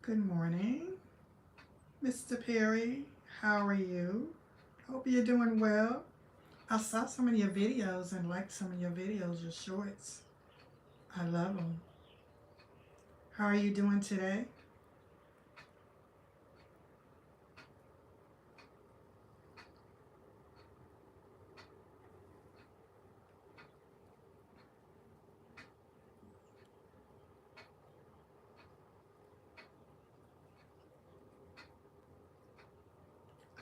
Good morning, Mr. Perry. How are you? Hope you're doing well. I saw some of your videos and liked some of your videos, your shorts. I love them. How are you doing today?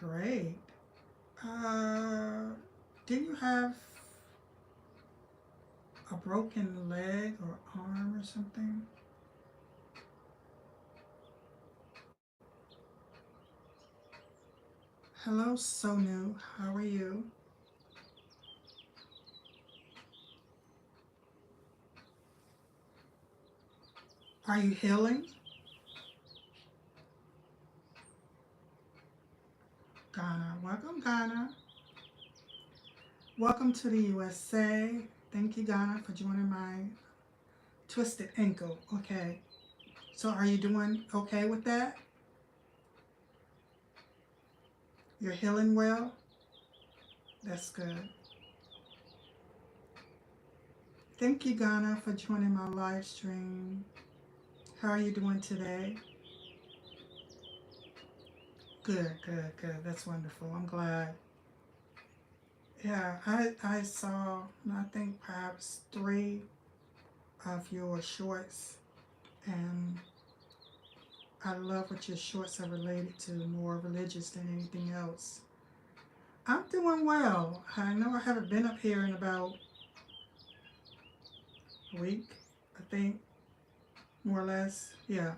Great. Uh, didn't you have a broken leg or arm or something? Hello, Sonu. How are you? Are you healing? Ghana. Welcome, Ghana. Welcome to the USA. Thank you, Ghana, for joining my twisted ankle. Okay. So are you doing okay with that? You're healing well? That's good. Thank you, Ghana, for joining my live stream. How are you doing today? Good, good, good. That's wonderful. I'm glad. Yeah, I saw, I think perhaps three of your shorts, and I love what your shorts are related to, more religious than anything else. I'm doing well. I know I haven't been up here in about a week, I think, more or less. Yeah.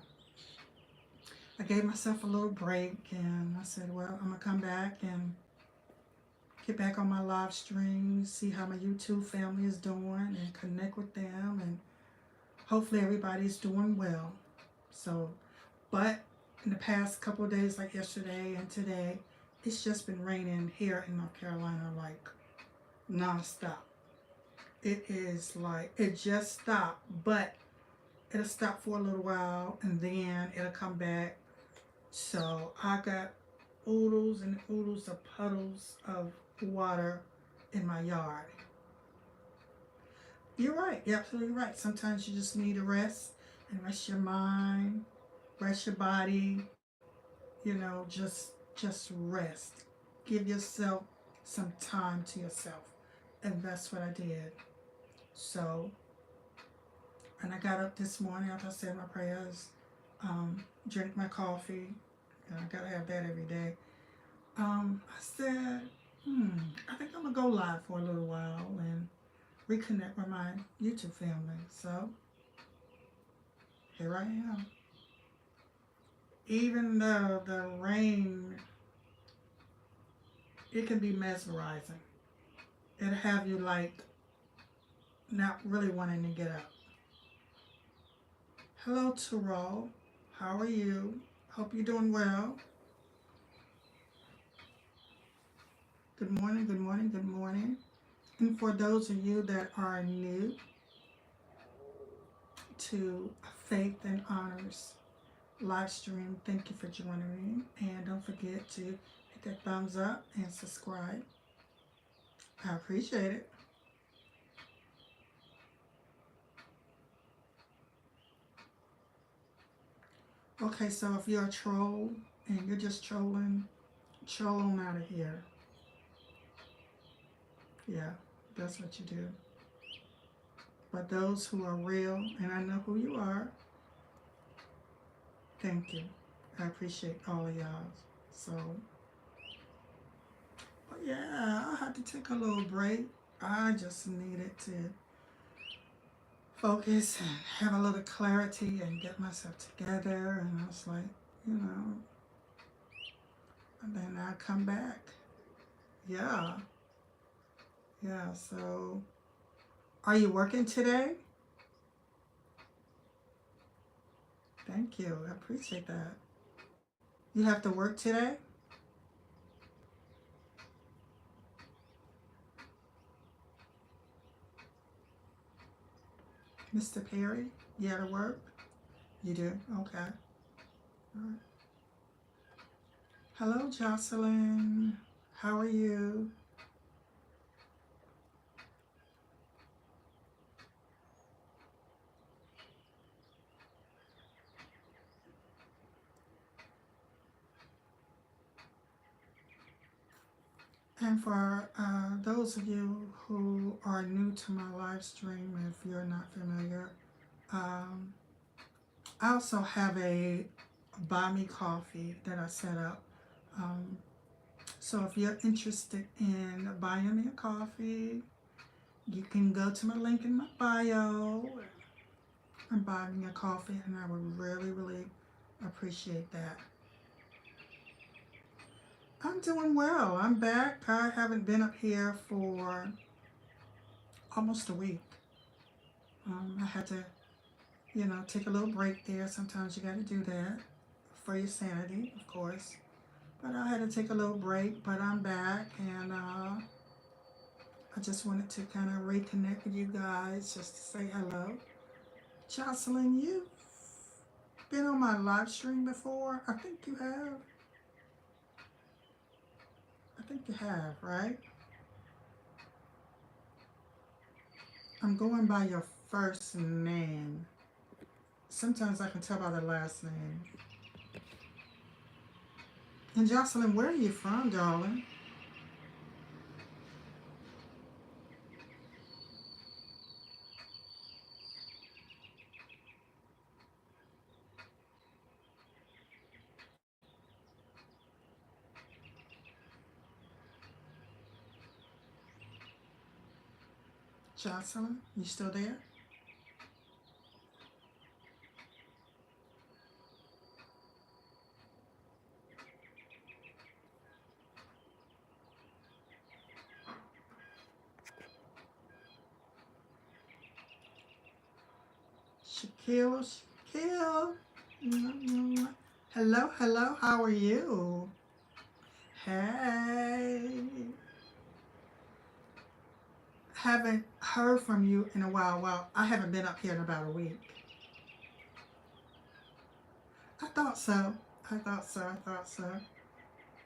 I gave myself a little break and I said, well, I'm going to come back and get back on my live stream, see how my YouTube family is doing and connect with them. And hopefully everybody's doing well. So, but in the past couple of days, like yesterday and today, it's just been raining here in North Carolina like nonstop. It is like, it just stopped, but it'll stop for a little while and then it'll come back. So I got oodles and oodles of puddles of water in my yard. You're right. You're absolutely right. Sometimes you just need to rest and rest your mind, rest your body. Just rest. Give yourself some time to yourself, and that's what I did. So, and I got up this morning after I said my prayers, drink my coffee, and I gotta have that every day. I said, I think I'm gonna go live for a little while and reconnect with my YouTube family. So here I am. Even though the rain, it can be mesmerizing. It'll have you like not really wanting to get up. Hello, Terrell. How are you? Hope you're doing well. Good morning, good morning, good morning. And for those of you that are new to Faith and Honors live stream, thank you for joining me. And don't forget to hit that thumbs up and subscribe. I appreciate it. Okay, so if you're a troll and you're just trolling, troll on out of here. Yeah, that's what you do. But those who are real, and I know who you are, thank you. I appreciate all of y'all. So, but yeah, I had to take a little break. I just needed to focus and have a little clarity and get myself together. And I was like, you know, and then I come back. Yeah, yeah. So, are you working today? Thank you. I appreciate that. You have to work today? Mr. Perry, you had to work? You do? Okay. Hello, Jocelyn. How are you? And for those of you who are new to my live stream, if you're not familiar, um, I also have a Buy Me Coffee that I set up. Um, so if you're interested in buying me a coffee, you can go to my link in my bio and buy me a coffee, and I would really, really appreciate that. I'm doing well. I'm back. I haven't been up here for almost a week. I had to, take a little break there. Sometimes you got to do that for your sanity, of course. But I had to take a little break, but I'm back, and I just wanted to kind of reconnect with you guys just to say hello. Jocelyn, you've been on my live stream before. I think you have. I think you have, right? I'm going by your first name. Sometimes I can tell by the last name. And Jocelyn, where are you from, darling? Jocelyn, you still there? Shaquille, Shaquille. Hello, hello, how are you? Hey. Haven't heard from you in a while. Well, I haven't been up here in about a week. I thought so. I thought so. I thought so.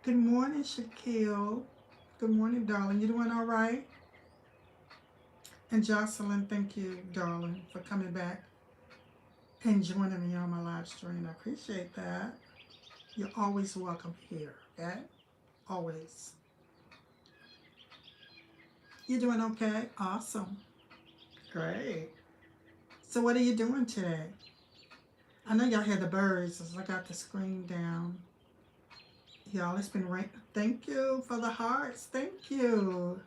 Good morning, Shaquille. Good morning, darling. You doing all right? And Jocelyn, thank you, darling, for coming back and joining me on my live stream. I appreciate that. You're always welcome here, okay? Always. You doing okay? Awesome. Great. So what are you doing today? I know y'all hear the birds as I got the screen down. Y'all, it's been raining. Thank you for the hearts. Thank you.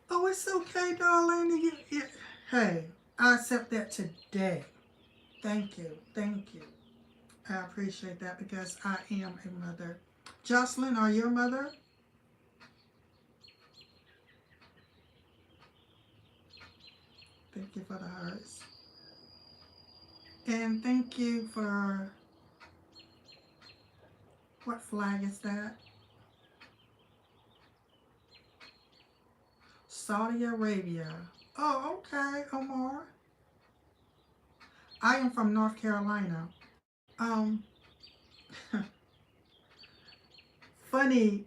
Oh, it's okay, darling. Hey, I accept that today. Thank you. Thank you. I appreciate that because I am a mother. Jocelyn, are you a mother? Thank you for the hearts. And thank you for, what flag is that? Saudi Arabia. Oh, okay, Omar. I am from North Carolina. Um, Funny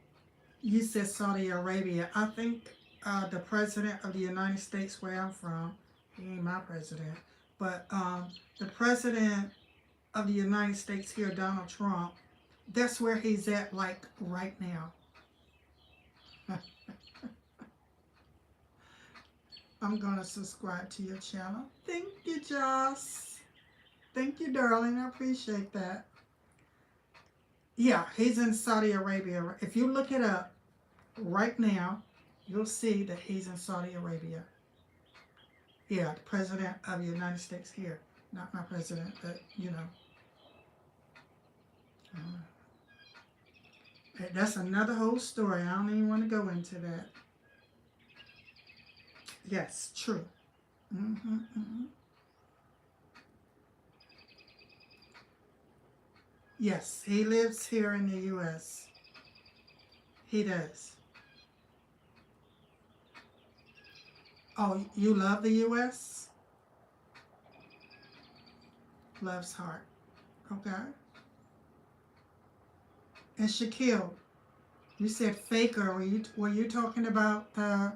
you said Saudi Arabia. I think the president of the United States, where I'm from, he ain't my president, but the president of the United States here, Donald Trump, that's where he's at, like, right now. I'm going to subscribe to your channel. Thank you, Joss. Thank you, darling. I appreciate that. Yeah, he's in Saudi Arabia. If you look it up right now, you'll see that he's in Saudi Arabia. Yeah, the president of the United States here. Not my president, but, that's another whole story. I don't even want to go into that. Yes, true. Mm-hmm, mm-hmm. Yes, he lives here in the U.S. He does. Oh, you love the U.S.? Love's Heart. Okay. And Shaquille, you said Faker. Were you talking about uh,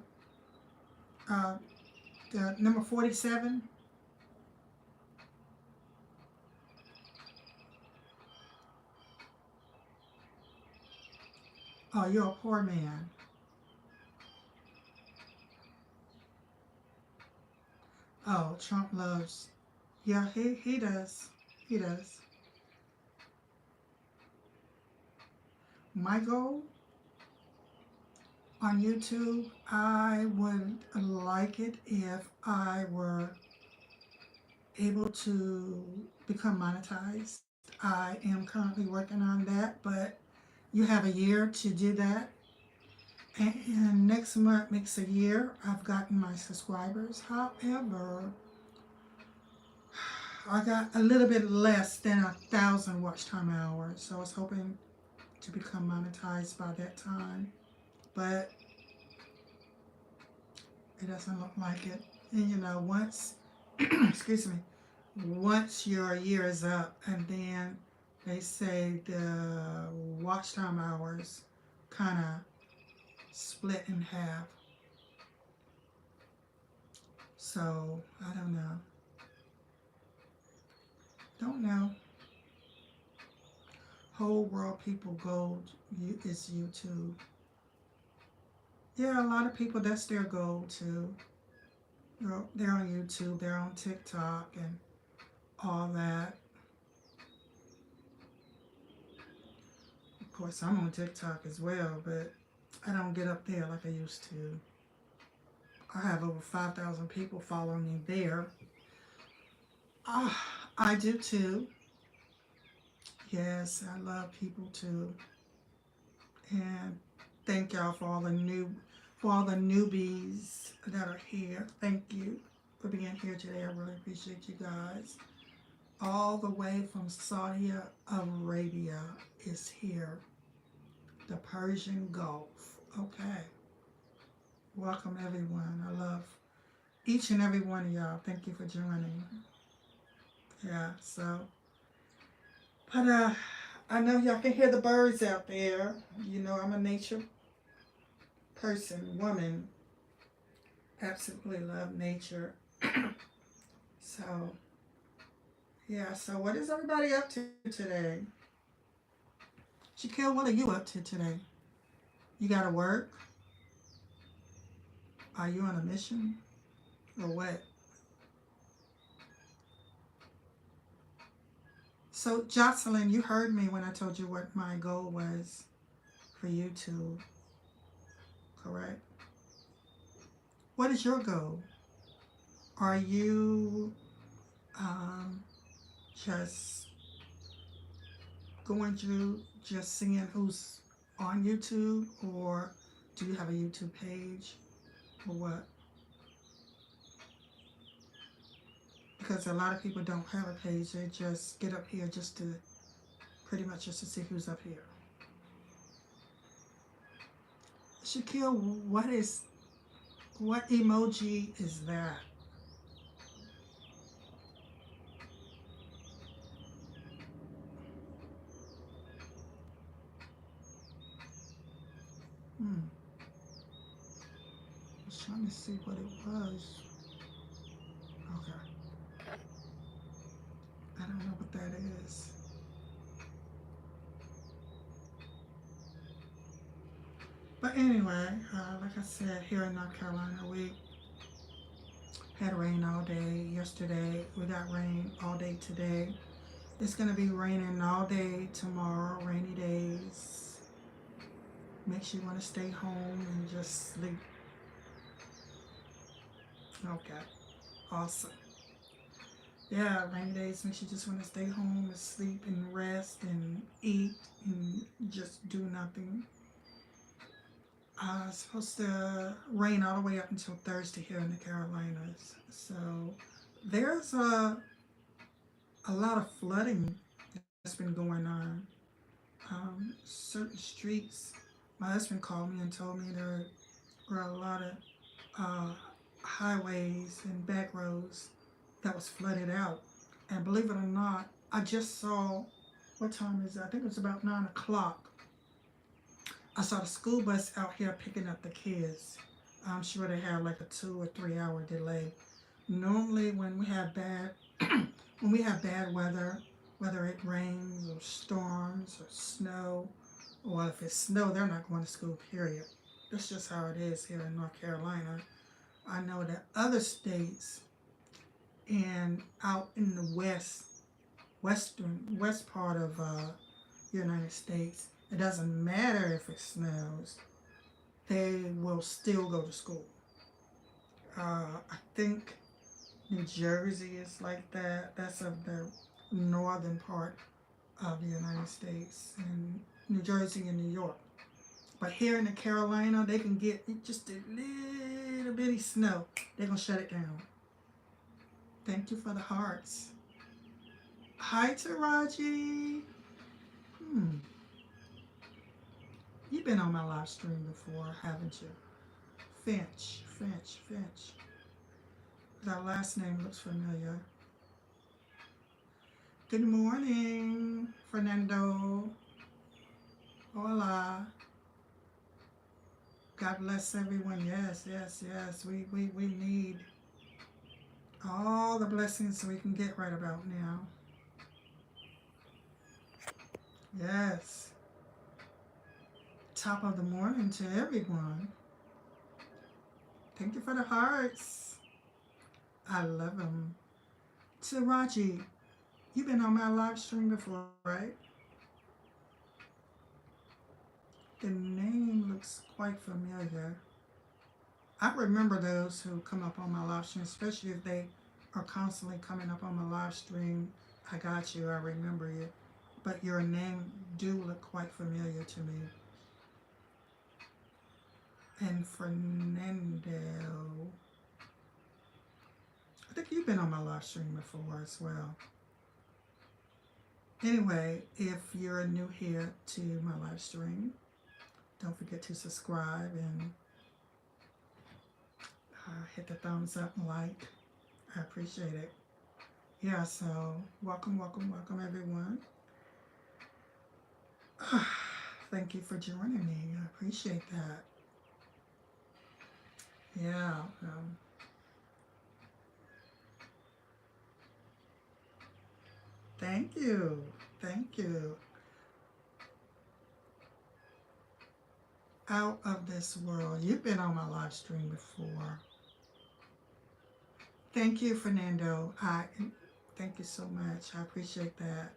the number 47? Oh, you're a poor man. Oh, Trump loves. Yeah, he does. He does. My goal on YouTube, I would like it if I were able to become monetized. I am currently working on that, but you have a year to do that. And next month makes a year I've gotten my subscribers. However, I got a little bit less than 1,000 watch time hours, so I was hoping to become monetized by that time, but it doesn't look like it. And once, excuse me, once your year is up, and then they say the watch time hours kind of split in half. So I don't know. Don't know. Whole world people goal is YouTube. Yeah, a lot of people, that's their goal too. They're on YouTube, they're on TikTok and all that. Of course, I'm on TikTok as well, but I don't get up there like I used to. I have over 5,000 people following me there. I do too. Yes, I love people too. And thank y'all for all the newbies that are here. Thank you for being here today. I really appreciate you guys. All the way from Saudi Arabia is here. The Persian Gulf. Okay. Welcome everyone. I love each and every one of y'all. Thank you for joining. Yeah, so but I know y'all can hear the birds out there. I'm a nature person, woman. Absolutely love nature. So yeah, so what is everybody up to today? Shaquille, what are you up to today? You gotta work? Are you on a mission? Or what? So Jocelyn, you heard me when I told you what my goal was for YouTube, correct? What is your goal? Are you just going through just seeing who's on YouTube, or do you have a YouTube page, or what? Because a lot of people don't have a page, they just get up here just to pretty much just to see who's up here. Shaquille, what emoji is that? I was trying to see what it was. Okay. I don't know what that is. But anyway, like I said, here in North Carolina, we had rain all day yesterday. We got rain all day today. It's going to be raining all day tomorrow, rainy days. Makes you want to stay home and just sleep. Okay, awesome. Yeah, rainy days makes you just want to stay home and sleep and rest and eat and just do nothing. It's supposed to rain all the way up until Thursday here in the Carolinas. So there's a lot of flooding that's been going on. Certain streets, my husband called me and told me there were a lot of highways and back roads that was flooded out. And believe it or not, I just saw, what time is it? I think it was about 9 o'clock. I saw the school bus out here picking up the kids. I'm sure they had like a 2 or 3 hour delay. Normally, when we have bad, when we have bad weather, whether it rains or storms or snow, or if it's snow, they're not going to school. Period. That's just how it is here in North Carolina. I know that other states and out in the west part of the United States, it doesn't matter if it snows, they will still go to school. I think New Jersey is like that. That's of the northern part of the United States, and New Jersey and New York. But here in the Carolina, they can get just a little bitty snow. They're going to shut it down. Thank you for the hearts. Hi, Taraji. You've been on my live stream before, haven't you? Finch. That last name looks familiar. Good morning, Fernando. Hola. God bless everyone. Yes. We need all the blessings we can get right about now. Yes. Top of the morning to everyone. Thank you for the hearts. I love them. Taraji, you've been on my live stream before, right? The name looks quite familiar. I remember those who come up on my live stream, especially if they are constantly coming up on my live stream. I got you, I remember you. But your name do look quite familiar to me. And Fernando, I think you've been on my live stream before as well. Anyway, if you're new here to my live stream, don't forget to subscribe and hit the thumbs up and like. I appreciate it. Yeah, so welcome everyone. Thank you for joining me. I appreciate that. Yeah. Thank you. Out of this world. You've been on my live stream before. Thank you, Fernando. Thank you so much. I appreciate that.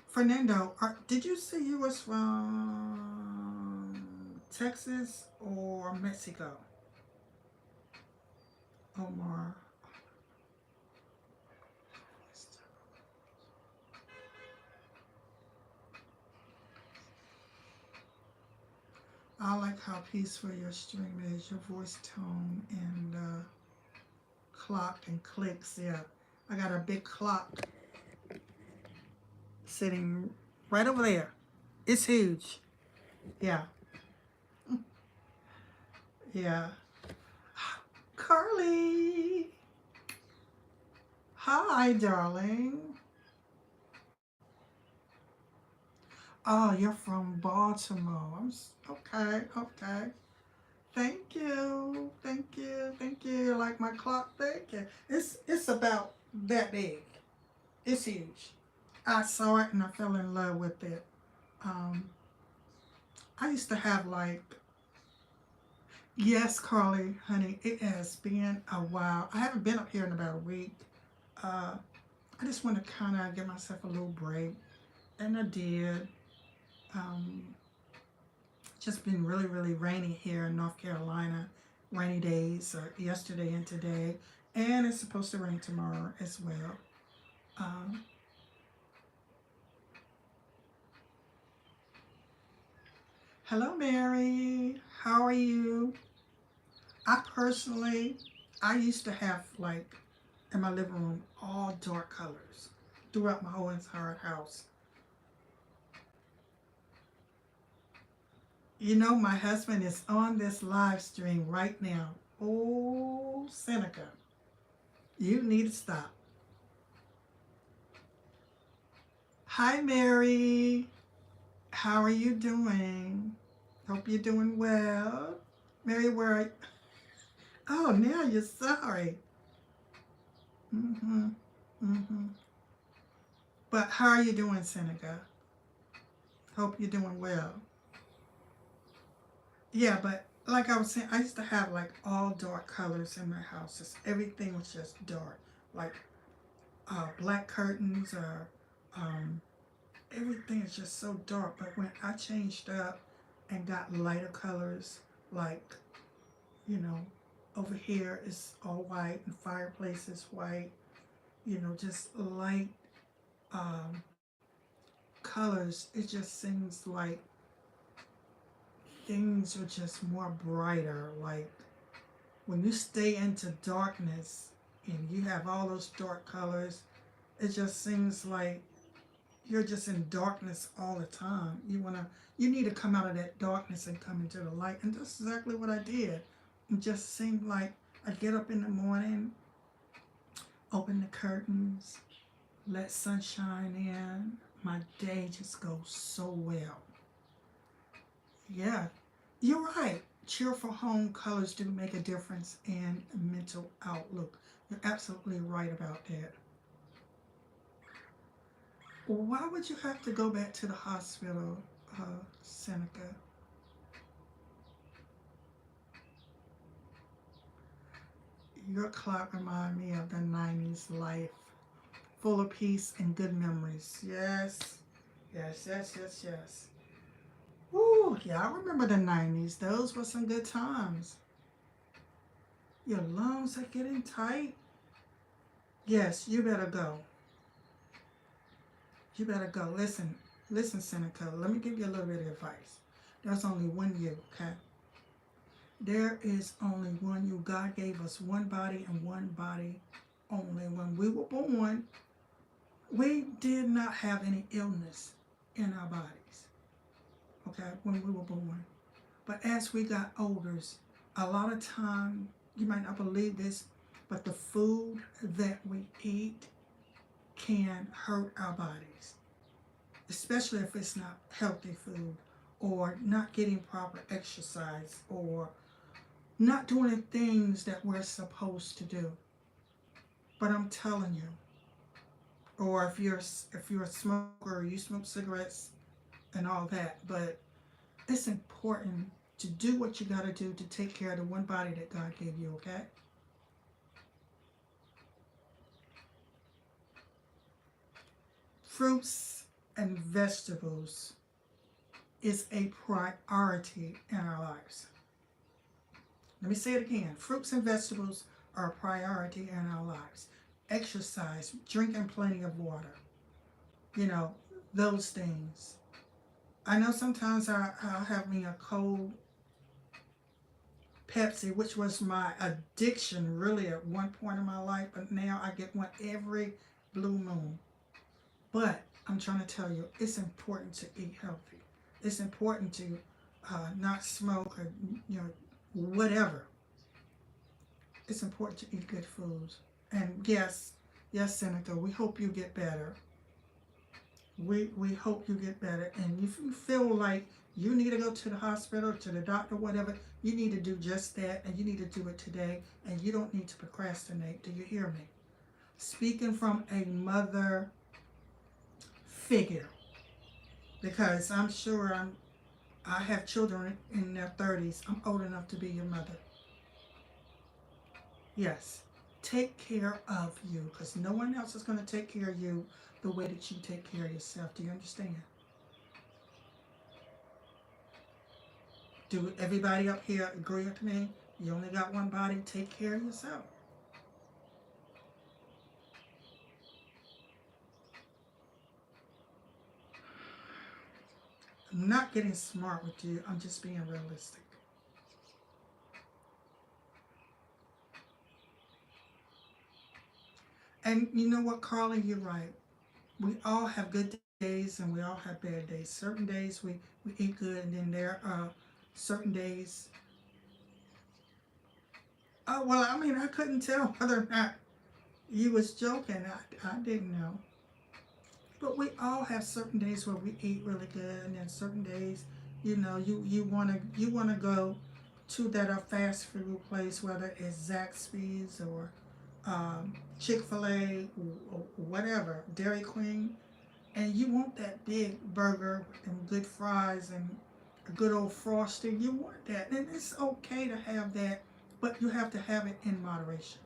Fernando, did you say you was from Texas or Mexico? Omar. I like how peaceful your stream is, your voice tone, and clock and clicks. Yeah, I got a big clock sitting right over there. It's huge. Yeah. Yeah. Carly. Hi, darling. Oh, you're from Baltimore. Okay. Thank you. You like my clock? Thank you. It's about that big. It's huge. I saw it and I fell in love with it. I used to have yes, Carly, honey, it has been a while. I haven't been up here in about a week. I just want to kind of give myself a little break, and I did. Just been really rainy here in North Carolina. Rainy days, yesterday and today, and it's supposed to rain tomorrow as well. Hello, Mary. How are you? I used to have in my living room all dark colors throughout my whole entire house. You know, my husband is on this live stream right now. Oh, Seneca, you need to stop. Hi, Mary. How are you doing? Hope you're doing well. Mary, where are you? Oh, now you're sorry. Mm-hmm. Mm-hmm. But how are you doing, Seneca? Hope you're doing well. Yeah, but like I was saying, I used to have like all dark colors in my house. Just everything was just dark. Like black curtains or um, everything is just so dark. But when I changed up and got lighter colors, like, you know, over here is all white and fireplace is white, just light um, colors, it just seems like things are just more brighter. Like when you stay into darkness and you have all those dark colors, it just seems like you're just in darkness all the time. You need to come out of that darkness and come into the light. And that's exactly what I did. It just seemed like I get up in the morning, open the curtains, let sunshine in. My day just goes so well. Yeah, you're right. Cheerful home colors do make a difference in mental outlook. You're absolutely right about that. Why would you have to go back to the hospital, Seneca? Your clock reminded me of the 90s life, full of peace and good memories. Yes, yes, yes, yes, yes. Ooh, yeah, I remember the 90s. Those were some good times. Your lungs are getting tight. Yes, you better go. You better go. Listen, Seneca, let me give you a little bit of advice. There's only one you, okay? There is only one you. God gave us one body and one body only. When we were born, we did not have any illness in our bodies, okay, when we were born. But as we got older, a lot of time, you might not believe this, but the food that we eat can hurt our bodies, especially if it's not healthy food or not getting proper exercise or not doing the things that we're supposed to do. But I'm telling you, or if you're a smoker, you smoke cigarettes and all that, but it's important to do what you got to do to take care of the one body that God gave you, okay? Fruits and vegetables is a priority in our lives. Let me say it again. Fruits and vegetables are a priority in our lives. Exercise, drinking plenty of water, you know, those things. I know sometimes I'll have me a cold Pepsi, which was my addiction really at one point in my life, but now I get one every blue moon. But I'm trying to tell you, it's important to eat healthy. It's important to not smoke or, whatever. It's important to eat good foods. And yes, yes, Seneca, we hope you get better. We hope you get better. And if you feel like you need to go to the hospital, to the doctor, whatever, you need to do just that, and you need to do it today, and you don't need to procrastinate. Do you hear me? Speaking from a mother figure, because I'm sure I have children in their 30s. I'm old enough to be your mother. Yes. Take care of you, because no one else is going to take care of you the way that you take care of yourself. Do you understand? Do everybody up here agree with me? You only got one body. Take care of yourself. I'm not getting smart with you. I'm just being realistic. And you know what, Carly? You're right. We all have good days and we all have bad days. Certain days we eat good, and then there are certain days. Oh, well, I mean, I couldn't tell whether or not you was joking. I didn't know. But we all have certain days where we eat really good, and then certain days, you wanna go to that fast food place, whether it's Zaxby's or Chick-fil-A or whatever, Dairy Queen, and you want that big burger and good fries and a good old frosting. You want that, and it's okay to have that, but you have to have it in moderation.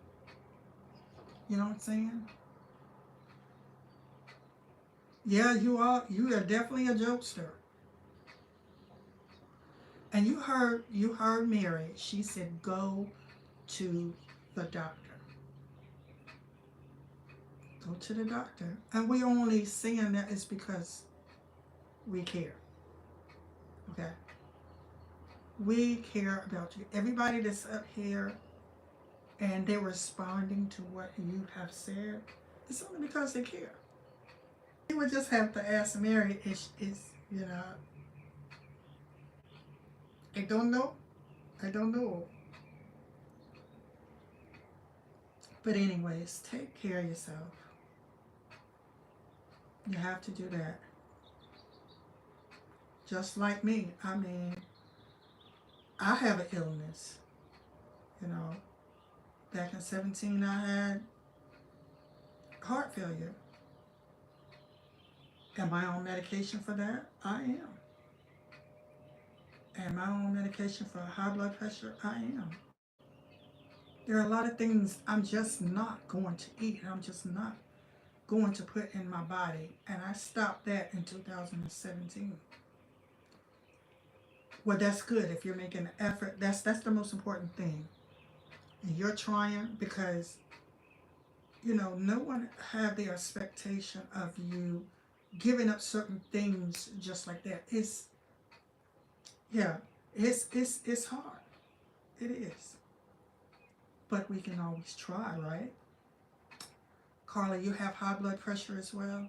You know what I'm saying? Yeah, you are. You are definitely a jokester. And you heard Mary. She said, "Go to the doctor. Go to the doctor." And we only saying that is because we care. Okay, we care about you. Everybody that's up here and they're responding to what you have said, it's only because they care. You would just have to ask Mary. Is I don't know. I don't know. But anyways, take care of yourself. You have to do that. Just like me. I mean, I have an illness. You know, back in 17, I had heart failure. Am I on medication for that? I am. Am I on medication for high blood pressure? I am. There are a lot of things I'm just not going to eat. I'm just not going to put in my body. And I stopped that in 2017. Well, that's good if you're making an effort. That's the most important thing. And you're trying because no one have the expectation of you giving up certain things just like that. Yeah, it's hard. It is. But we can always try, right? Carly, you have high blood pressure as well.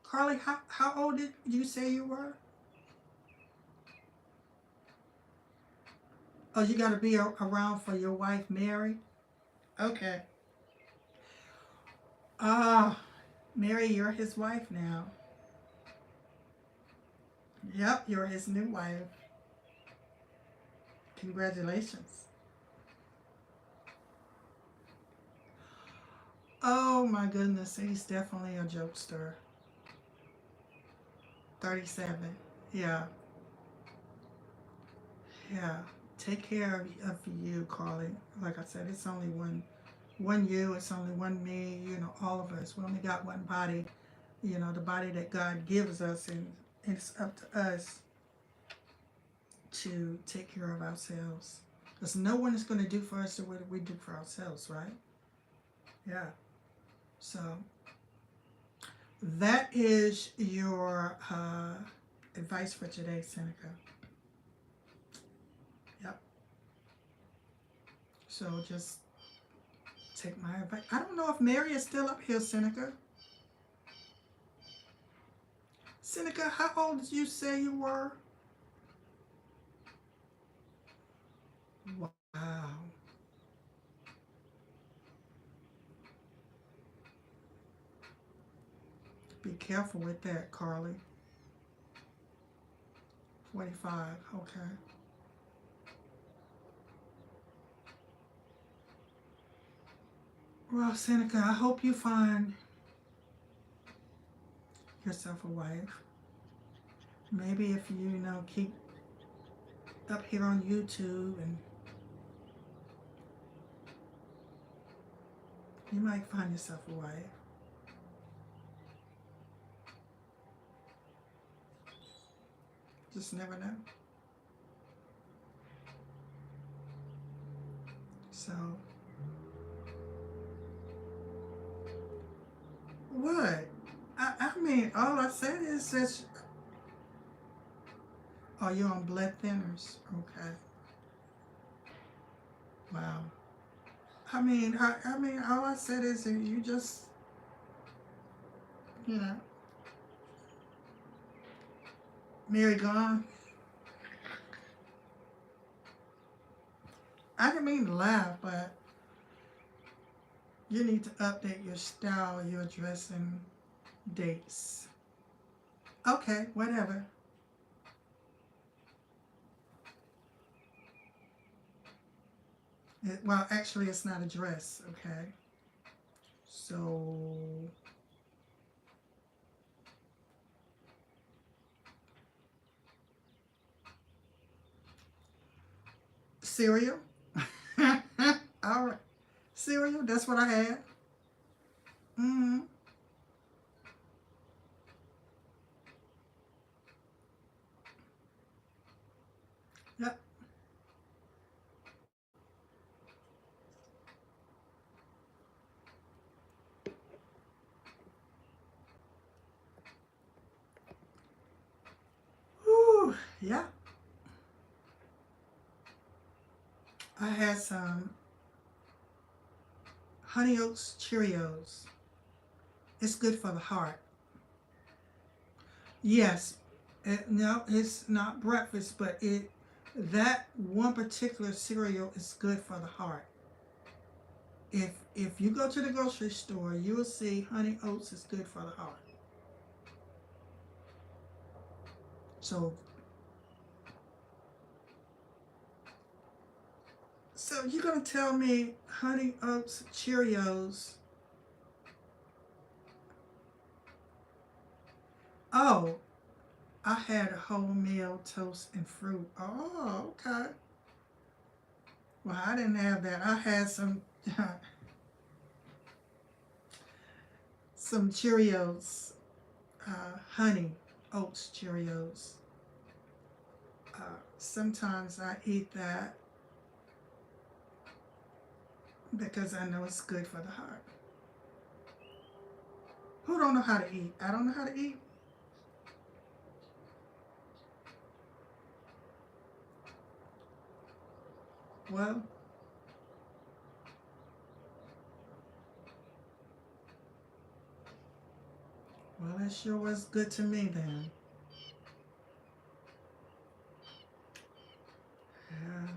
Carly, how old did you say you were? Oh, you got to be around for your wife, Mary? Okay. Ah, Mary, you're his wife now. Yep, you're his new wife. Congratulations. Oh my goodness, he's definitely a jokester. 37. Yeah, yeah. Take care of you, Carly. Like I said, it's only one you, it's only one me, all of us. We only got one body, the body that God gives us, and it's up to us to take care of ourselves. Because no one is going to do for us the way that we do for ourselves, right? Yeah. So that is your advice for today, Seneca. Yep. So just take my advice. I don't know if Mary is still up here, Seneca. Seneca, how old did you say you were? Wow. Be careful with that, Carly. 45. Okay. Well, Seneca, I hope you find yourself a wife. Maybe if you keep up here on YouTube, and you might find yourself a wife. Just never know. So, what? I mean, all I said is that. Oh, you're on blood thinners. Okay. Wow. I mean, all I said is that you just, you know, Mary gone. I didn't mean to laugh, but you need to update your style, your dressing dates. Okay, whatever. Well, actually, it's not a dress, okay? So, cereal. All right. Cereal, that's what I had. Mm-hmm. Yep. Whew. Yeah. I had some Honey Oats Cheerios. It's good for the heart. Yes. No, it's not breakfast, but that one particular cereal is good for the heart. If you go to the grocery store, you will see Honey Oats is good for the heart. So so you're gonna tell me Honey Oats Cheerios? Oh, I had a wholemeal toast and fruit. Oh, okay. Well, I didn't have that. I had some some Cheerios, Honey Oats Cheerios. Sometimes I eat that because I know it's good for the heart. Who don't know how to eat? I don't know how to eat. Well, well, it sure was good to me then. Yeah,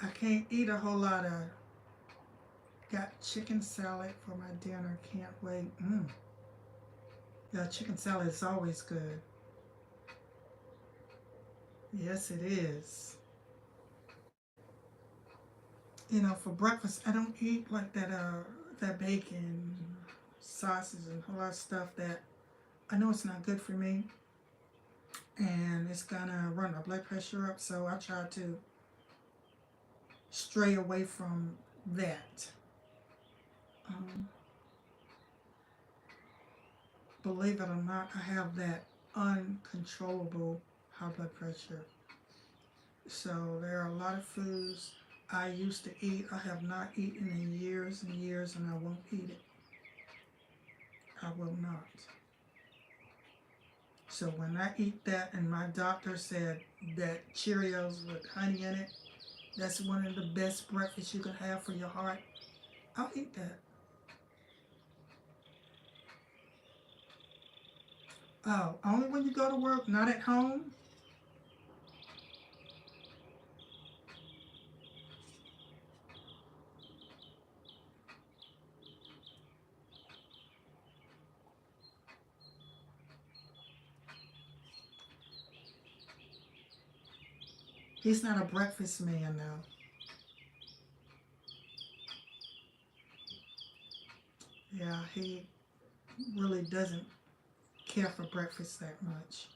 I can't eat a whole lot of. Got chicken salad for my dinner. Can't wait. Yeah, chicken salad is always good. Yes, it is. You know, for breakfast, I don't eat like that bacon, sausages, and a whole lot of stuff that I know it's not good for me, and it's gonna run my blood pressure up. So I try to stray away from that. Um, Believe it or not, I have that uncontrollable high blood pressure. So there are a lot of foods I used to eat I have not eaten in years and years, and I won't eat it. I will not. So when I eat that and my doctor said that Cheerios with honey in it, that's one of the best breakfasts you can have for your heart, I'll eat that. Oh, only when you go to work, not at home? He's not a breakfast man now. Yeah, he really doesn't care for breakfast that much.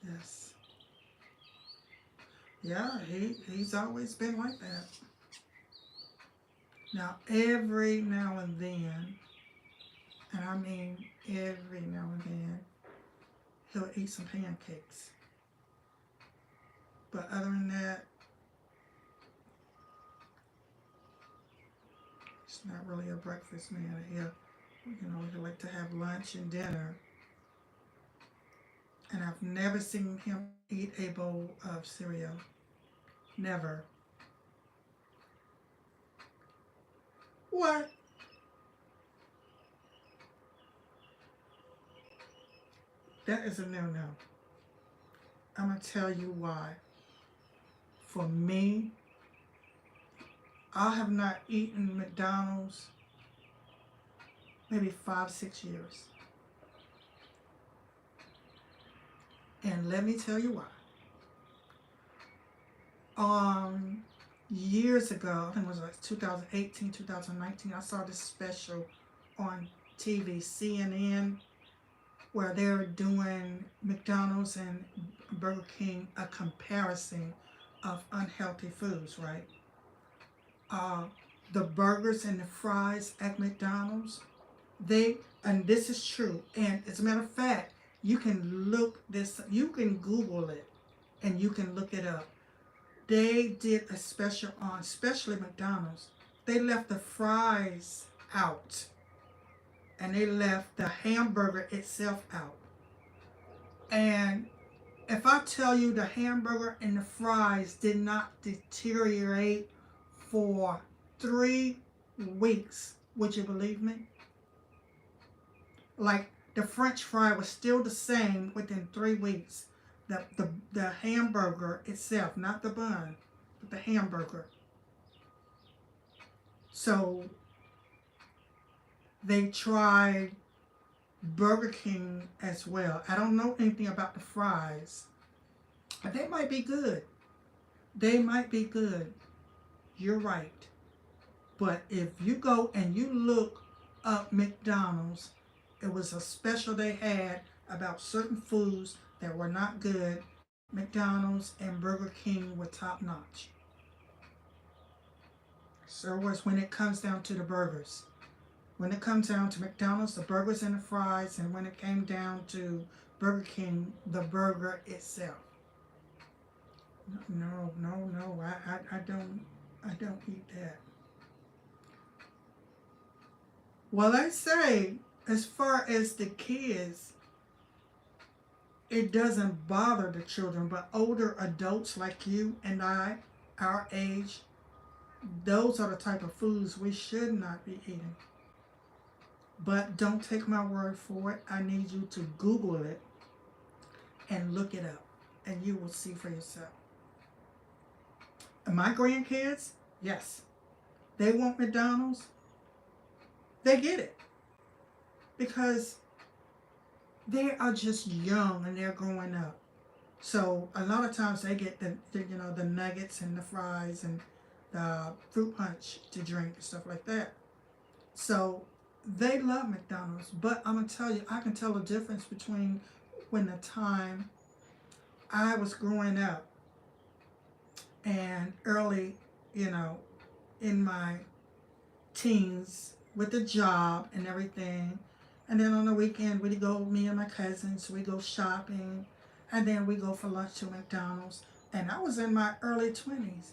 Yes. Yeah, he's always been like that. Now, every now and then, and I mean every now and then, he'll eat some pancakes. But other than that, he's not really a breakfast man. He like to have lunch and dinner. And I've never seen him eat a bowl of cereal. Never. What? That is a no-no. I'm gonna tell you why. For me, I have not eaten McDonald's maybe 5, 6 years. And let me tell you why. Um, Years ago, I think it was like 2018, 2019, I saw this special on TV, CNN, where they're doing McDonald's and Burger King a comparison of unhealthy foods, right? Uh, the burgers and the fries at McDonald's, they, and this is true, and as a matter of fact, you can look this, you can Google it, and you can look it up. They did a special on, especially McDonald's. They left the fries out, and they left the hamburger itself out. And if I tell you the hamburger and the fries did not deteriorate for 3 weeks, would you believe me? Like the French fry was still the same within 3 weeks. The hamburger itself, not the bun, but the hamburger. So they tried Burger King as well. I don't know anything about the fries, but they might be good. They might be good. You're right. But if you go and you look up McDonald's, it was a special they had about certain foods that were not good. McDonald's and Burger King were top notch. So it was when it comes down to the burgers. When it comes down to McDonald's, the burgers and the fries, and when it came down to Burger King, the burger itself. No, no, no. I don't eat that. Well, I say, as far as the kids, it doesn't bother the children, but older adults like you and I, our age, those are the type of foods we should not be eating. But don't take my word for it. I need you to Google it and look it up, and you will see for yourself. And my grandkids, yes, they want McDonald's. They get it because they are just young and they're growing up. So a lot of times they get the nuggets and the fries and the fruit punch to drink and stuff like that. So they love McDonald's, but I'm gonna tell you, I can tell the difference between when the time I was growing up and early, in my teens with the job and everything. And then on the weekend, we go, me and my cousins, we go shopping, and then we go for lunch to McDonald's. And I was in my early 20s.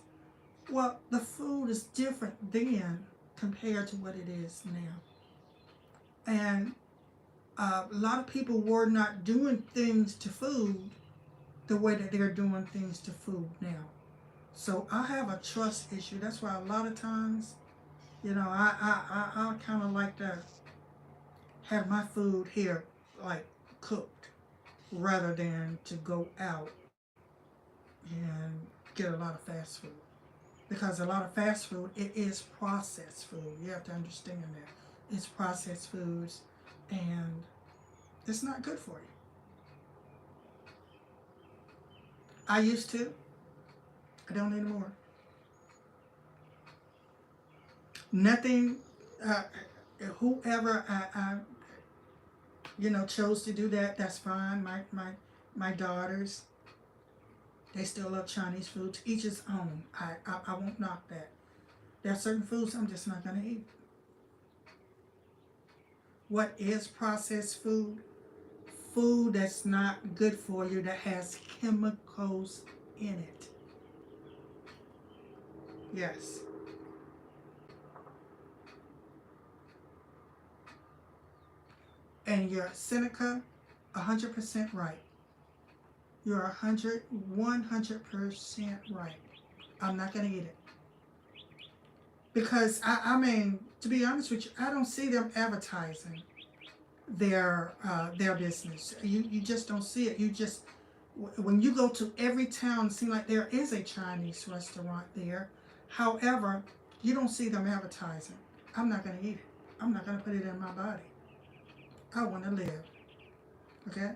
Well, the food is different then compared to what it is now. And a lot of people were not doing things to food the way that they're doing things to food now. So I have a trust issue. That's why a lot of times, I kind of like to have my food here, like cooked, rather than to go out and get a lot of fast food. Because a lot of fast food, it is processed food. You have to understand that. It's processed foods, and it's not good for you. I used to. I don't anymore. Nothing, whoever chose to do that, that's fine. My daughters, they still love Chinese food. To each his own. I won't knock that. There are certain foods I'm just not going to eat. What is processed food? Food that's not good for you, that has chemicals in it. Yes. And you're Seneca, 100% right. You're 100% right. I'm not going to eat it. Because, I mean, to be honest with you, I don't see them advertising their business. You just don't see it. You just, when you go to every town, it seems like there is a Chinese restaurant there. However, You don't see them advertising. I'm not going to eat it. I'm not going to put it in my body. I want to live. Okay?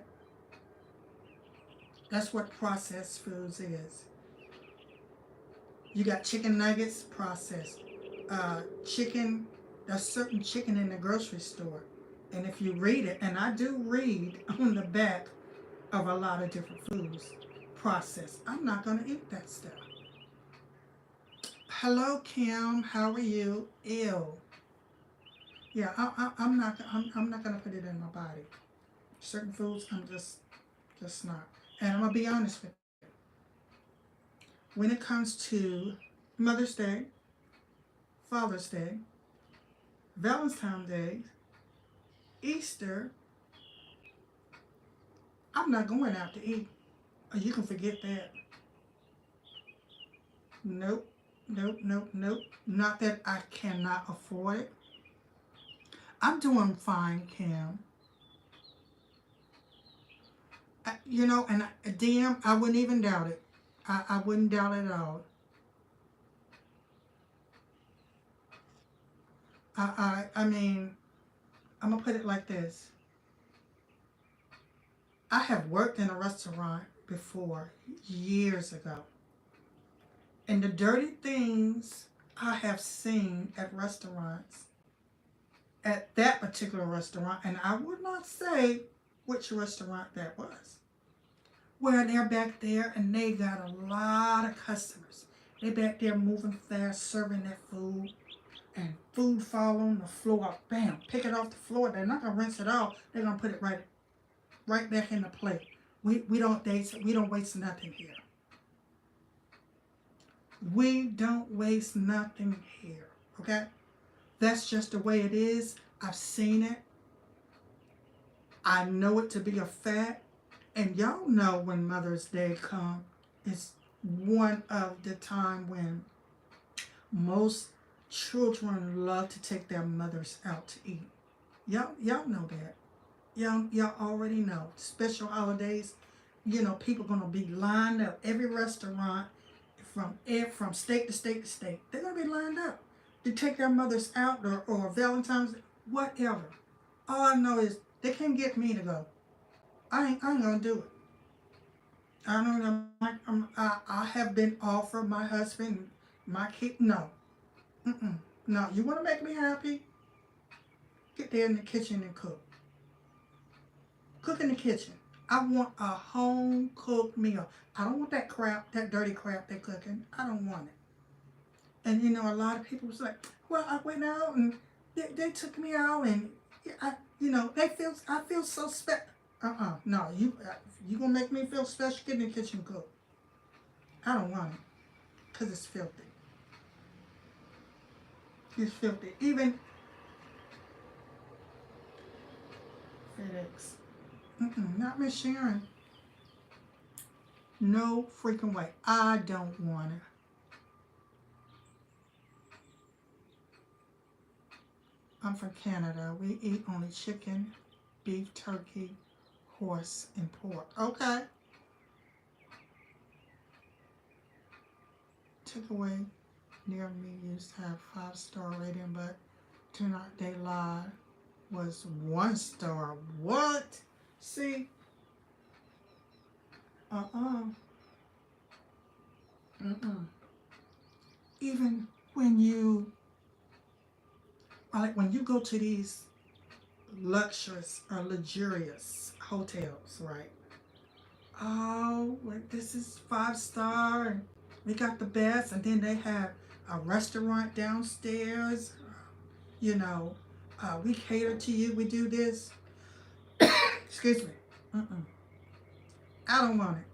That's what processed foods is. You got chicken nuggets, processed. Chicken, there's certain chicken in the grocery store. And if you read it, and I do read on the back of a lot of different foods, processed. I'm not going to eat that stuff. Hello, Kim. How are you? Ew. Yeah, I'm not gonna put it in my body. Certain foods, I'm just not. And I'm gonna be honest with you. When it comes to Mother's Day, Father's Day, Valentine's Day, Easter, I'm not going out to eat. You can forget that. Nope, nope, nope, nope. Not that I cannot afford it. I'm doing fine, Kim. You know, and DM, I wouldn't even doubt it. I wouldn't doubt it at all. I mean, I'm gonna put it like this. I have worked in a restaurant before years ago, and the dirty things I have seen at restaurants, at that particular restaurant, and I would not say which restaurant that was, where they're back there and they got a lot of customers. They back there moving fast, serving their food, and food fall on the floor. Bam, pick it off the floor. They're not gonna rinse it off. They're gonna put it right back in the plate. We don't waste nothing here. We don't waste nothing here. Okay? That's just the way it is. I've seen it. I know it to be a fact. And y'all know when Mother's Day comes, it's one of the time when most children love to take their mothers out to eat. Y'all know that. Y'all already know. Special holidays, you know, people gonna be lined up. Every restaurant, from state to state to state, they're gonna be lined up to take their mothers out, or Valentine's, whatever. All I know is they can't get me to go. I ain't gonna do it. I don't know. I have been offered my husband, my kid. No, no. You want to make me happy? Get there in the kitchen and cook. Cook in the kitchen. I want a home cooked meal. I don't want that crap, that dirty crap they're cooking. I don't want it. And you know, a lot of people was like, well, I went out and they took me out, and I feel so special. No, you gonna make me feel special? Get in the kitchen and cook. I don't want it, because it's filthy. It's filthy. Even FedEx. Not Miss Sharon. No freaking way. I don't want it. I'm from Canada. We eat only chicken, beef, turkey, horse, and pork. Okay. Takeaway near me used to have 5-star rating, but do not they lie, was 1 star. What? See? Even when you go to these luxurious or luxurious hotels, right? Oh, like this is 5-star, and we got the best, and then they have a restaurant downstairs. You know, we cater to you. We do this. Excuse me. I don't want it.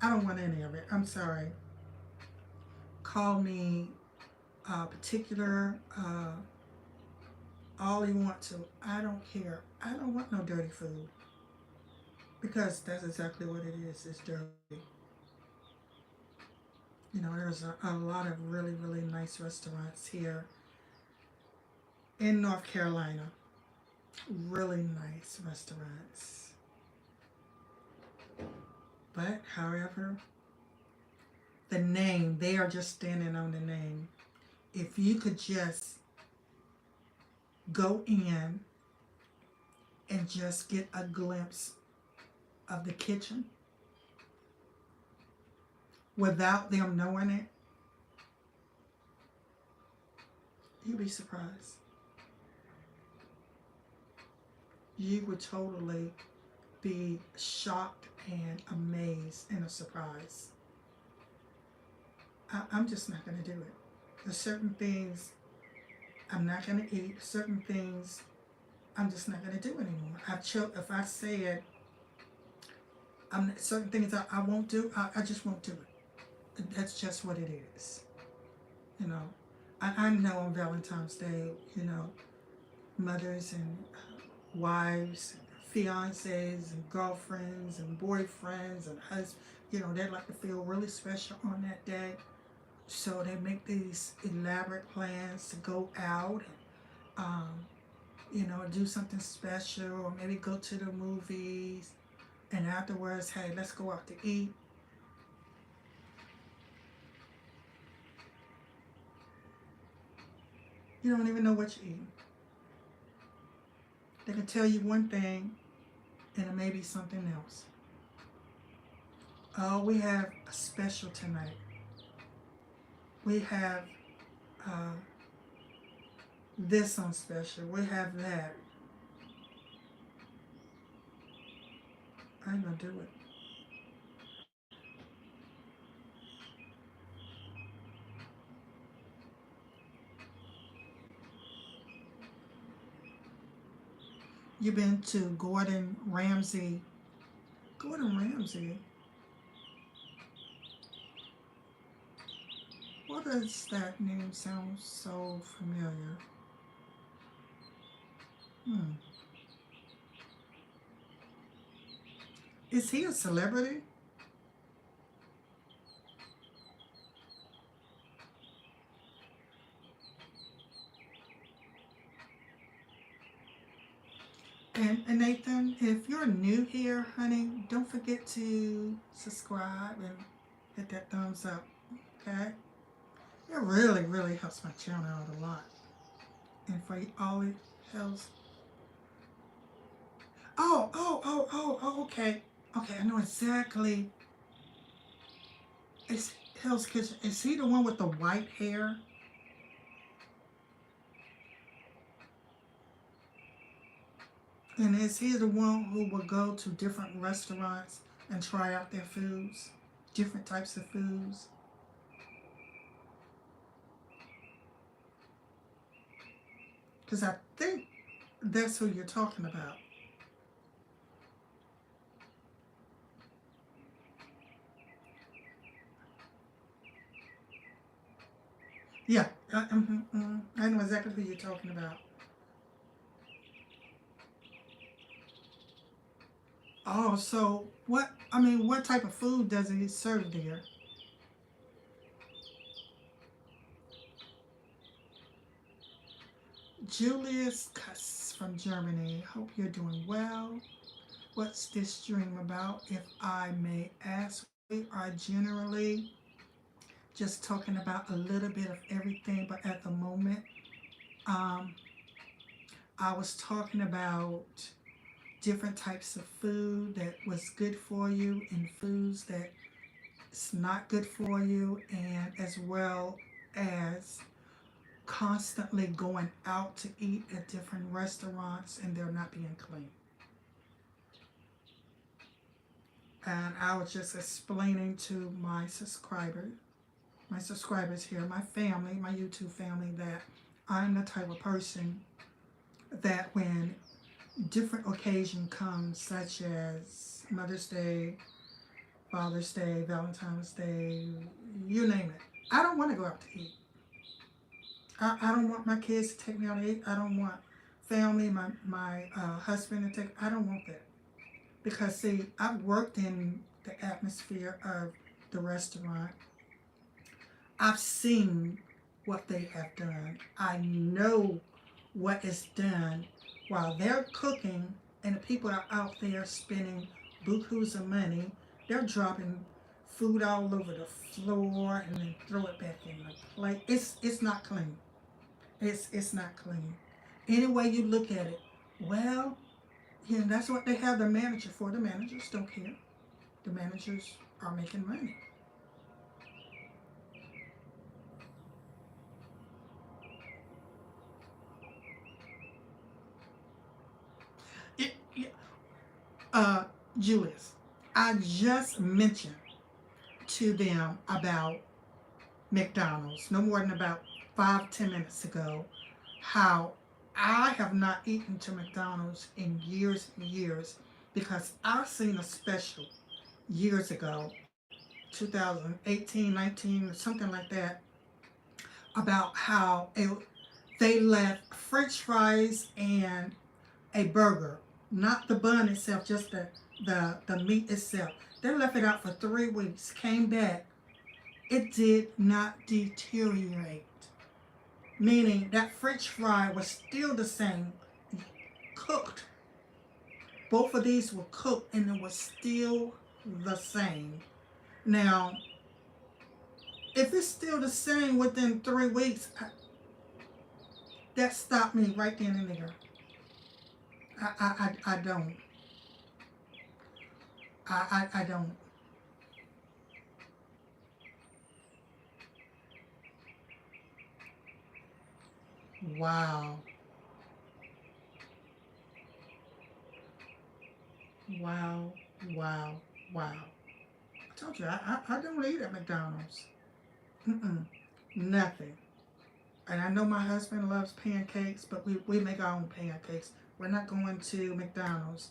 I don't want any of it. I'm sorry. Call me particular, all you want to. I don't care. I don't want no dirty food, because that's exactly what it is. It's dirty. You know, there's a lot of really, really nice restaurants here in North Carolina. Really nice restaurants. But, however, the name, they are just standing on the name. if you could just go in and just get a glimpse of the kitchen without them knowing it, you'd be surprised. You would totally be shocked and amazed and a surprise. I'm just not going to do it. There's certain things I'm not going to eat. Certain things I'm just not going to do anymore. If I said certain things I won't do, I just won't do it. That's just what it is. You know, I know on Valentine's Day, you know, mothers and wives, fiancés and girlfriends and boyfriends and husbands, you know, they like to feel really special on that day. So they make these elaborate plans to go out and, you know, do something special, or maybe go to the movies, and afterwards, hey, let's go out to eat. You don't even know what you're eating. They can tell you one thing, and it may be something else. Oh, we have a special tonight. We have this on special. We have that. I ain't gonna do it. You've been to Gordon Ramsay. Gordon Ramsay? What does that name sound so familiar? Hmm. Is he a celebrity? And Nathan, if you're new here, honey, don't forget to subscribe and hit that thumbs up, okay? It really, really helps my channel out a lot. And for all it helps. Oh, okay. Okay, I know exactly. It's Hell's Kitchen. Is he the one with the white hair? And is he the one who will go to different restaurants and try out their foods? Different types of foods? Because I think that's who you're talking about. Yeah, I know exactly who you're talking about. Oh, so what type of food does he serve there? Julius Kuss from Germany. Hope you're doing well. What's this stream about, if I may ask? We are generally just talking about a little bit of everything, but at the moment, um, I was talking about different types of food that was good for you and foods that it's not good for you, and as well as constantly going out to eat at different restaurants and they're not being clean. And I was just explaining to my subscribers here, my family, my YouTube family, that I'm the type of person that when different occasion comes, such as Mother's Day, Father's Day, Valentine's Day, you name it, I don't want to go out to eat. I don't want my kids to take me out to eat. I don't want family, my husband to take. I don't want that, because see, I've worked in the atmosphere of the restaurant. I've seen what they have done. I know what is done while they're cooking, and the people are out there spending bukus of money. They're dropping food all over the floor and then throw it back in the plate. It's not clean. It's not clean. Any way you look at it, well, yeah, that's what they have the manager for. The managers don't care. The managers are making money. It, uh, Julius, I just mentioned to them about McDonald's no more than about 5, 10 minutes ago, how I have not eaten to McDonald's in years and years because I seen a special years ago, 2018, 19, something like that, about how they left French fries and a burger, not the bun itself, just the meat itself. They left it out for 3 weeks, came back. It did not deteriorate, meaning that French fry was still the same, cooked. Both of these were cooked and it was still the same. Now, if it's still the same within 3 weeks, that stopped me right then and there. I don't. I don't. Wow. Wow. Wow. Wow. I told you, I don't eat at McDonald's. Mm-mm. Nothing. And I know my husband loves pancakes, but we make our own pancakes. We're not going to McDonald's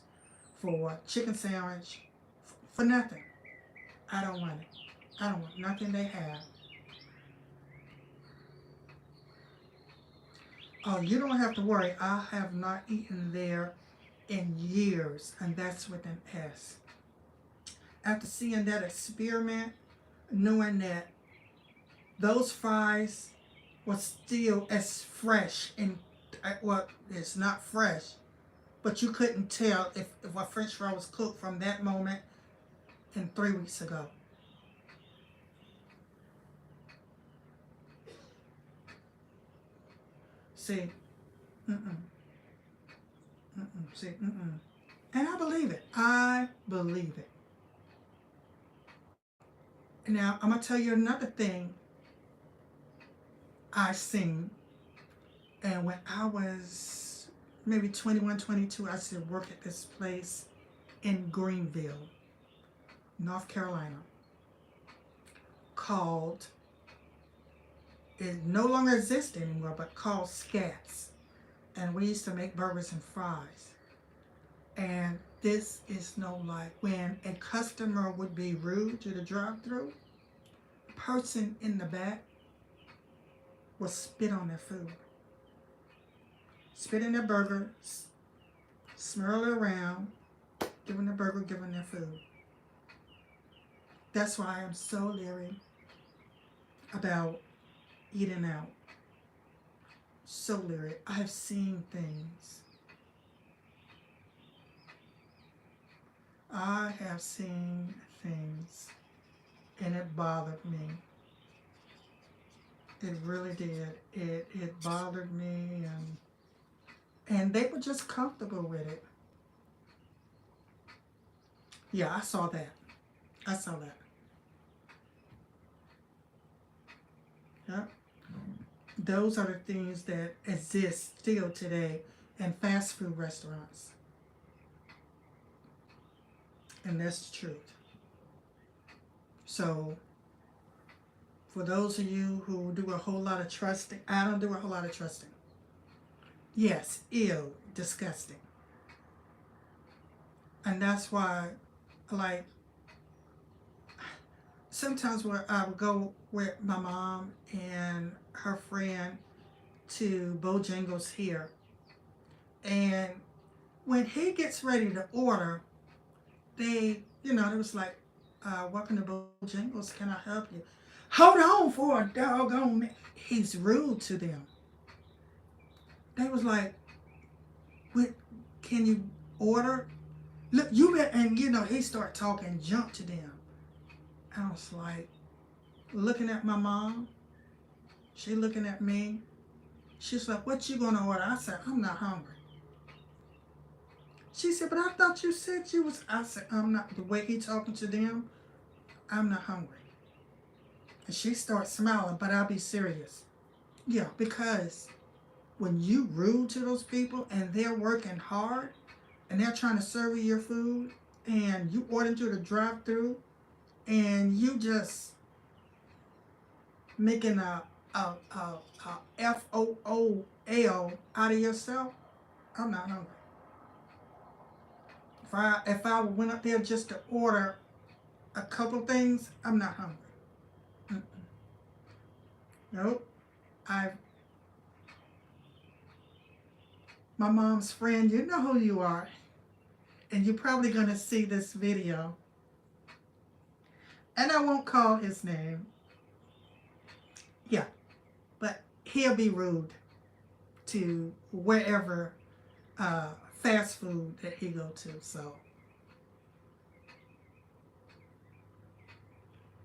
for chicken sandwich, for nothing. I don't want it. I don't want nothing they have. Oh, you don't have to worry. I have not eaten there in years, and that's with an S. After seeing that experiment, knowing that those fries were still as fresh and well, it's not fresh, but you couldn't tell if a French fry was cooked from that moment and 3 weeks ago. See, mm-mm, mm-mm, see, mm-mm. And I believe it. I believe it. Now, I'm going to tell you another thing I seen. And when I was maybe 21, 22, I used to work at this place in Greenville, North Carolina, called, it no longer exists anymore, but called Scats. And we used to make burgers and fries. And this is no lie. When a customer would be rude to the drive-thru, the person in the back would spit on their food. Spit in their burger, swirl it around, giving the burger, giving their food. That's why I'm so leery about eating out. So leery. I have seen things. I have seen things, and it bothered me. It really did. It bothered me, and they were just comfortable with it. Yeah, I saw that. I saw that. Yeah. Those are the things that exist still today in fast food restaurants. And that's the truth. So, for those of you who do a whole lot of trusting, I don't do a whole lot of trusting. Yes, ew, disgusting. And that's why, like, sometimes where I would go with my mom and her friend to Bojangles here, and when he gets ready to order, they, it was like, welcome to Bojangles, can I help you? Hold on for a doggone minute. He's rude to them. They was like, what, can you order? Look, you bet, and he start talking junk to them. I was like, looking at my mom. She looking at me. She's like, what you gonna order? I said, I'm not hungry. She said, but I thought you said you was. I said, I'm not. The way he talking to them, I'm not hungry. And she starts smiling, but I'll be serious. Yeah, because when you rude to those people and they're working hard and they're trying to serve you your food and you order through the drive-through and you just making a FOOL out of yourself, I'm not hungry. If I went up there just to order a couple things, I'm not hungry. Mm-mm. Nope. I My mom's friend, you know who you are, and you're probably gonna see this video. And I won't call his name. Yeah, but he'll be rude to wherever fast food that he go to. So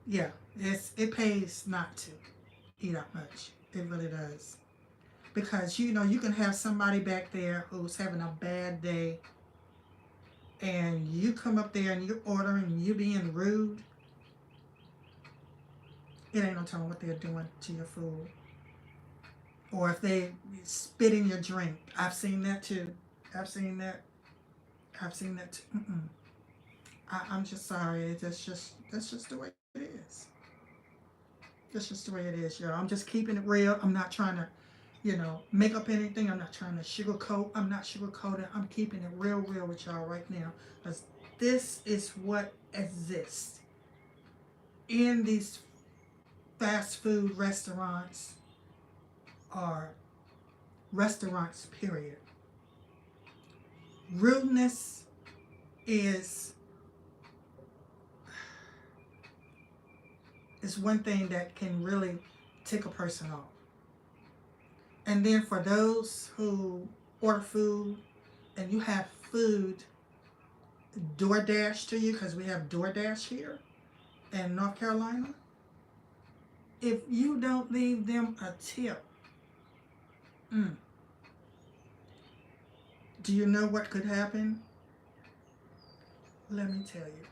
yeah, it pays not to eat that much. It really does. Because you know you can have somebody back there who's having a bad day and you come up there and you're ordering and you being rude. It ain't no telling what they're doing to your food. Or if they spit in your drink. I've seen that too. I've seen that. I've seen that too. I'm just sorry. That's just the way it is. That's just the way it is, y'all. I'm just keeping it real. I'm not trying to, make up anything. I'm not trying to sugarcoat. I'm not sugarcoating. I'm keeping it real with y'all right now. Because this is what exists in these fast food restaurants or restaurants, period. Rudeness is one thing that can really tick a person off. And then for those who order food and you have food DoorDash to you, because we have DoorDash here in North Carolina, if you don't leave them a tip, do you know what could happen? Let me tell you.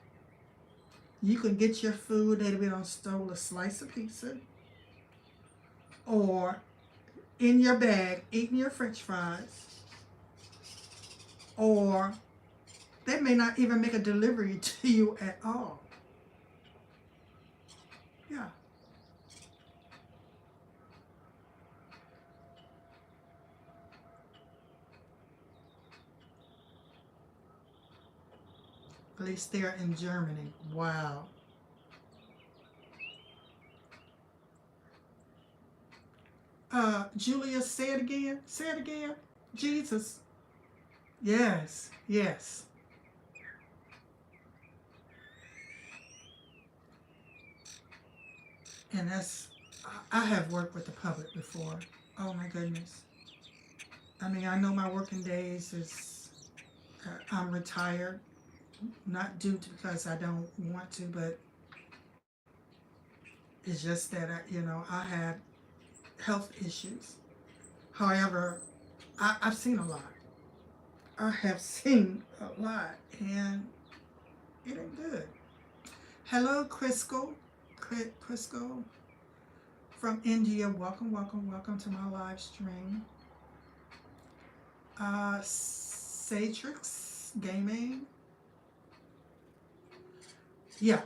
You could get your food, they'd be on stole a slice of pizza, or in your bag eating your french fries, or they may not even make a delivery to you at all. Yeah. At least they're in Germany. Wow. Julia, say it again. Say it again. Jesus. Yes. Yes. And I have worked with the public before. Oh my goodness. I mean, I know my working days is, I'm retired, not due to because I don't want to, but it's just that, I had health issues. However, I've seen a lot. I have seen a lot, and it ain't good. Hello, Crisco. Crisco from India. Welcome to my live stream. Satrix Gaming. Yeah.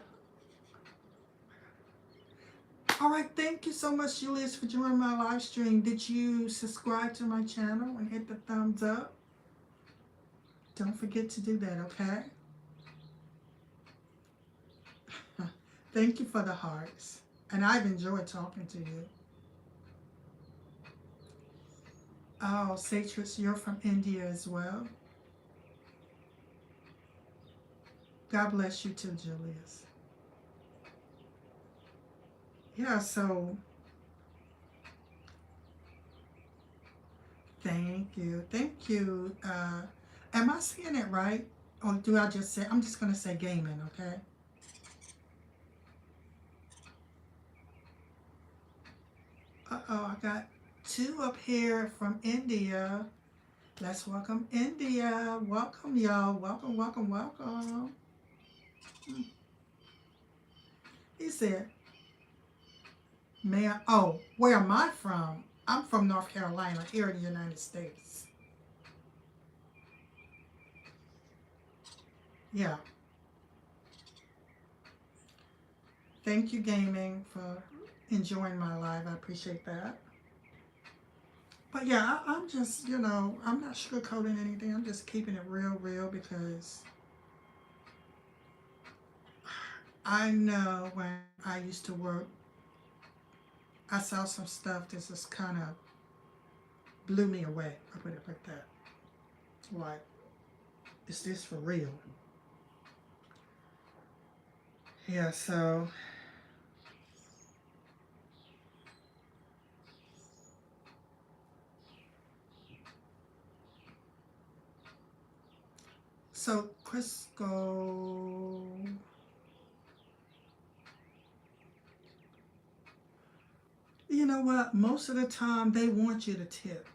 All right, thank you so much, Julius, for joining my live stream. Did you subscribe to my channel and hit the thumbs up? Don't forget to do that, okay? Thank you for the hearts. And I've enjoyed talking to you. Oh, Satrix, you're from India as well. God bless you too, Julius. Yeah, so thank you. Thank you. Am I saying it right? Or do I just say, I'm just going to say gaming, okay? Uh-oh, I got two up here from India. Let's welcome India. Welcome, y'all. Welcome, welcome, welcome. He said, man, oh, where am I from? I'm from North Carolina, here in the United States. Yeah. Thank you, Gaming, for enjoying my live. I appreciate that. But yeah, I'm just, I'm not sugarcoating anything. I'm just keeping it real, real because I know when I used to work, I saw some stuff that just kind of blew me away. I put it like that. Like, is this for real? Yeah, so Crisco, you know what? Most of the time they want you to tip.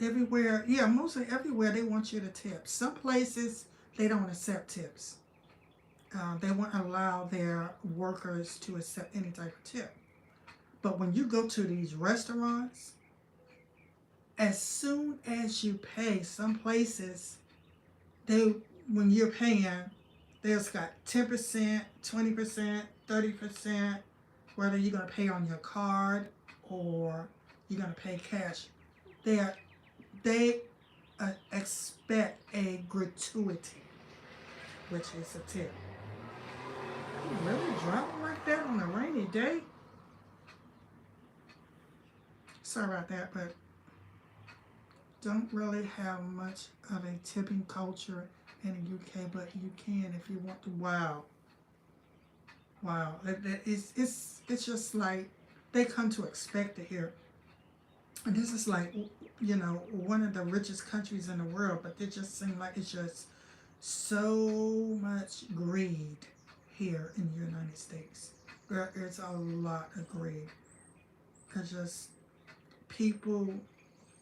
Everywhere, yeah, mostly everywhere they want you to tip. Some places they don't accept tips. They won't allow their workers to accept any type of tip. But when you go to these restaurants, as soon as you pay, some places they when you're paying, there's got 10%, 20%, 30%, whether you're gonna pay on your card or you're gonna pay cash. They are, they expect a gratuity, which is a tip. You really dropping like that on a rainy day? Sorry about that, but don't really have much of a tipping culture in the UK, but you can if you want to. Wow, wow, it's just like they come to expect it here, and this is like one of the richest countries in the world, but it just seems like it's just so much greed here in the United States. There's a lot of greed. It's just people.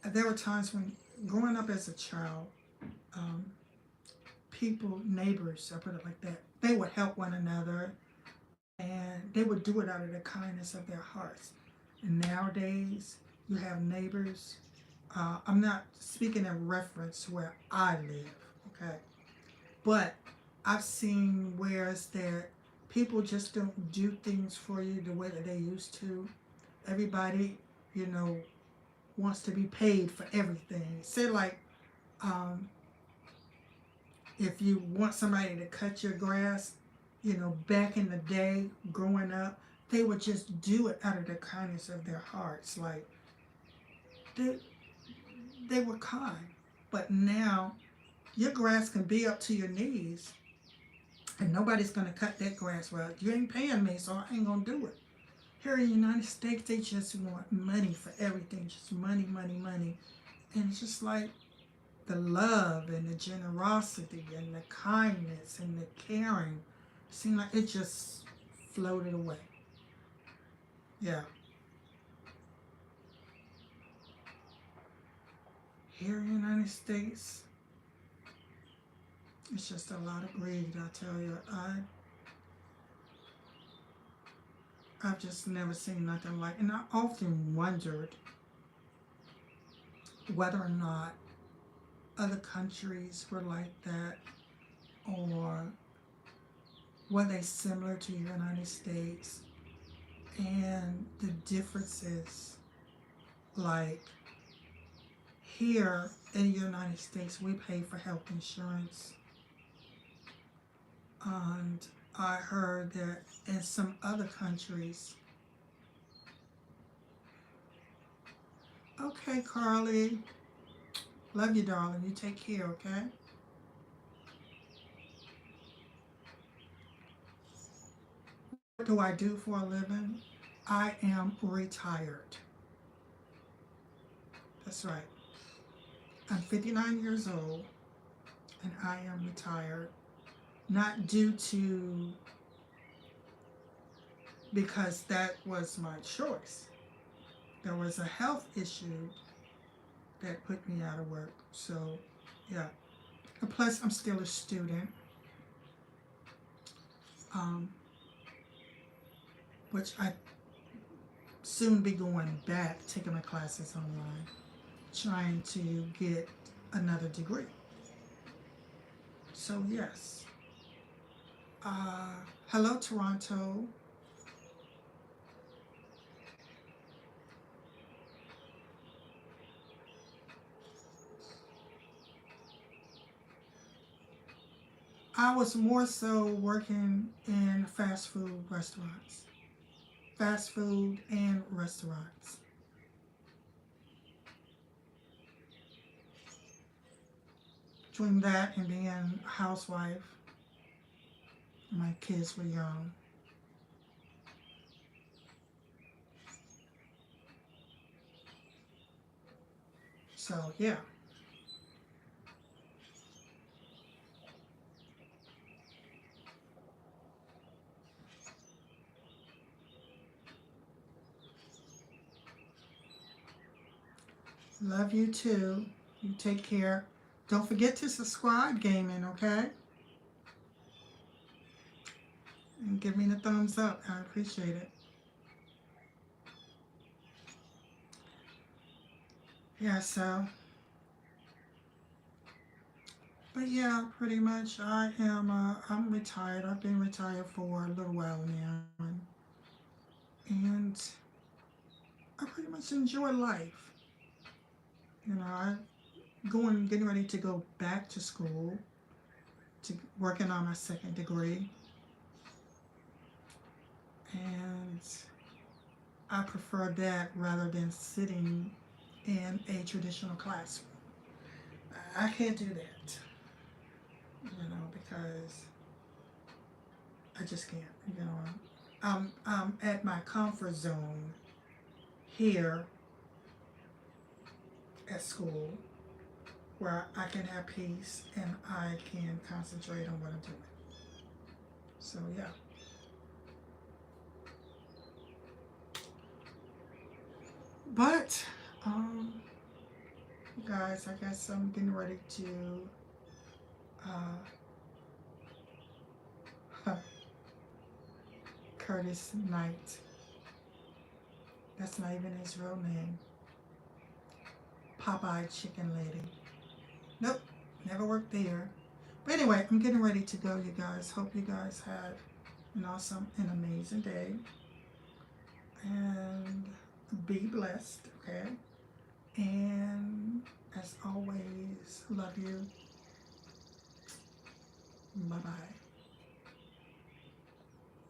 There were times when growing up as a child, um, people, neighbors, I put it like that, they would help one another and they would do it out of the kindness of their hearts. And nowadays, you have neighbors. I'm not speaking in reference where I live, okay? But I've seen where it's that people just don't do things for you the way that they used to. Everybody, you know, wants to be paid for everything. Say like, um, if you want somebody to cut your grass, back in the day, growing up, they would just do it out of the kindness of their hearts. Like they, they were kind. But now, your grass can be up to your knees, and nobody's gonna cut that grass. Well, you ain't paying me, so I ain't gonna do it. Here in the United States, they just want money for everything, just money, money, money, and it's just like the love and the generosity and the kindness and the caring seemed like it just floated away. Yeah. Here in the United States, it's just a lot of greed, I tell you. I've just never seen nothing like, and I often wondered whether or not other countries were like that, or were they similar to the United States, and the differences, like here in the United States, we pay for health insurance, and I heard that in some other countries. Okay, Carly. Love you, darling. You take care, okay? What do I do for a living? I am retired. That's right. I'm 59 years old and I am retired. Not due to, because that was my choice. there was a health issue that put me out of work. So, yeah. And plus, I'm still a student, um, which I soon be going back, taking my classes online, trying to get another degree. So, yes. Hello, Toronto. I was more so working in fast food restaurants. Fast food and restaurants. Between that and being a housewife, my kids were young. So, yeah. Love you too. You take care. Don't forget to subscribe, Gaming, okay? And give me the thumbs up. I appreciate it. Yeah, so. But yeah, pretty much I'm retired. I've been retired for a little while now. And I pretty much enjoy life. You know, getting ready to go back to school, to working on my second degree. And I prefer that rather than sitting in a traditional classroom. I can't do that, because I just can't, I'm at my comfort zone here at school where I can have peace and I can concentrate on what I'm doing. So, yeah. But, guys, I guess I'm getting ready to uh, Curtis Knight. That's not even his real name. Popeye Chicken Lady. Nope, never worked there. But anyway, I'm getting ready to go, you guys. Hope you guys have an awesome and amazing day. And be blessed, okay? And as always, love you. Bye-bye.